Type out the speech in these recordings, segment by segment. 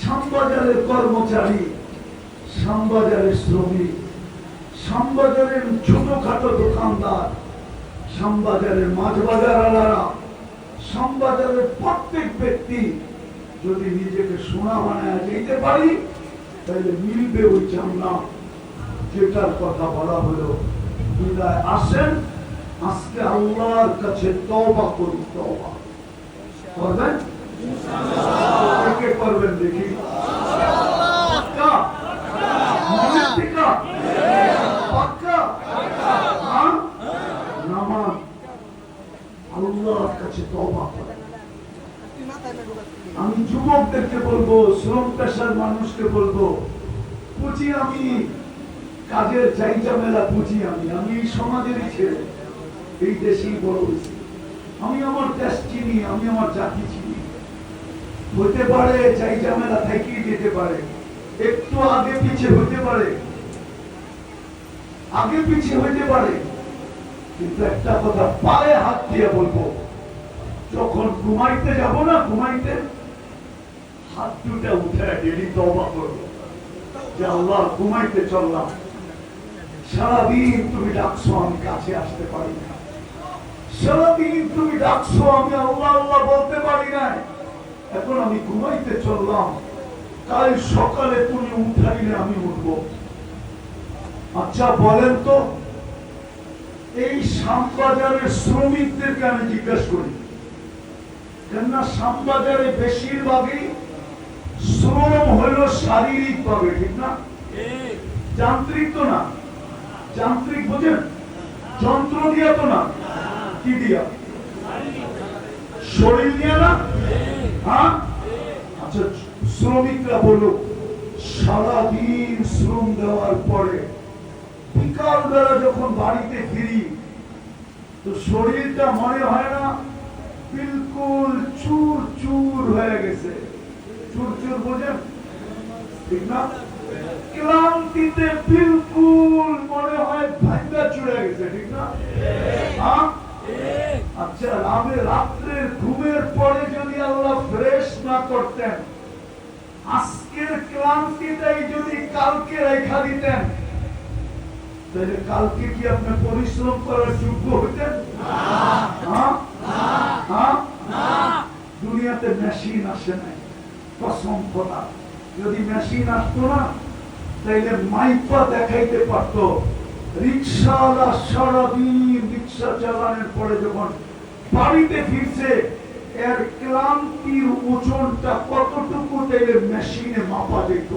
শ্যামবাজারের কর্মচারী, শ্যামবাজারের শ্রমিক, শ্যামবাজারের ছোটখাটো দোকানদার, শ্যামবাজারের মাছ বাজারওয়ালারা, শ্যামবাজারের প্রত্যেক ব্যক্তি যদি নিজেকে সোনা বানায় যেতে পারি, তাহলে মিলবে ওই জান্নাত যেটার কথা বলা হলো। বিদায় আসেন, আজকে আল্লাহর কাছে তওবা করি। তওবা করবেন? কে করবেন দেখি? পাক্কা? পাক্কা? পাক্কা? হ্যাঁ? নামাজ আল্লাহর কাছে তওবা করেন। আমি যুবকদেরকে বলবো, শ্রম পেশার মানুষকে বলবো, বুঝি আমি কাজের চাই ঝামেলা বুঝি, আমি এই সমাজেরই ছেলে, এই দেশেই বড় হয়েছি, আমি আমার দেশ চিনি, আমি আমার জাতি চিনি। হতে পারে চাই ঝামেলা থেকেই যেতে পারে, একটু আগে পিছিয়ে হতে পারে, আগে পিছিয়ে হইতে পারে, কিন্তু একটা কথা পায়ে হাত দিয়ে বলবো, যখন ঘুমাইতে যাব না, ঘুমাইতে হাত দুটা উঠে ডেলি তওবা করবো যে আল্লাহ ঘুমাইতে চললাম, সারাদিন তুমি ডাকছো, আমি কাছে আসতে পারি না, সারাদিন তুমি ডাকছো, আমি আল্লাহ আল্লাহ বলতে পারি না, এখন আমি ঘুমাইতে চললাম, কাল সকালে তুমি উঠাইলে আমি উঠবো। আচ্ছা বলেন তো, এই শ্যামবাজারের শ্রমিকদেরকে আমি জিজ্ঞাসা করি, কেননা শ্যামবাজারে বেশিরভাগই শ্রম হলো শারীরিক ভাবে, ঠিক না? যান্ত্রিক তো না, যান্ত্রিক বোঝেন, যন্ত্র দিয়া তো না, কি দিয়া? শরীর দিয়া না? হ্যাঁ, আচ্ছা শ্রমিকরা বলো, সারাদিন শ্রম দেওয়ার পরে বিকাল বেলা যখন বাড়িতে ফিরি, তো শরীরটা মনে হয় না বিলকুল চুর চুর হয়ে গেছে? চুর চুর বোঝেন, ঠিক না? ক্লান্তিতে বিলকুল মনে হয় ভাঙ্গা চুরে গেছে, ঠিক না? আচ্ছা, রাত্রের ঘুমের পরে যদি আল্লাহ ফ্রেশ না করতেন, আজকের ক্লান্তিটাই যদি কালকে রেখা দিতেন, তাহলে কালকে কি আপনি পরিশ্রম করার যোগ্য হতেন? দুনিয়াতে মেশিন আসে নাই, কসম খোদা, যদি মেশিন আসতো না, তাইলে মাইপা দেখাইতে পারত রিক্সাওয়ালা সারাদিন রিক্সা চালানোর পরে যখন বাড়িতে ফিরছে, এর ক্লান্তির ওজনটা কতটুকু, তাইলে মেশিনে মাপা যেত।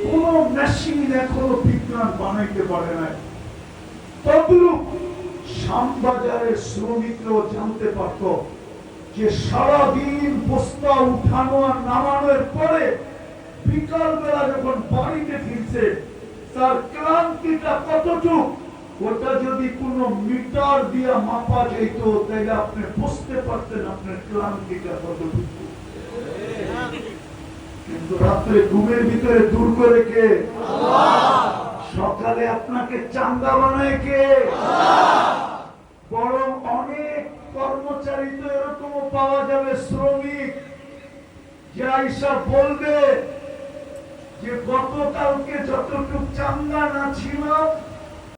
কোন মেশিন এখনো বিজ্ঞান বানাইতে পারে নাই। তদ্রূপ শ্যামবাজারের শ্রমিকরাও জানতে পারত যে সারাদিন বস্তা উঠানো আর নামানোর পরে বিকাল বেলা যখন বাড়িতে ফিরছে, তার ক্লান্তিটা কতটুকু, ওটা যদি কোন মিটার দিয়ে মাপা যেত, তাহলে আপনি বুঝতে পারতেন আপনার ক্লান্তিটা কতটুকু। কিন্তু রাত্রে ঘুমের ভিতরে দূর করে কে? সকালে আপনাকে চাঙ্গা বানায় কে? বরং অনেক কর্মচারী তো এরকম পাওয়া যাবে, শ্রমিক, যে আইসা বলবে যে গতকালকে যতটুকু চাঙ্গা না ছিল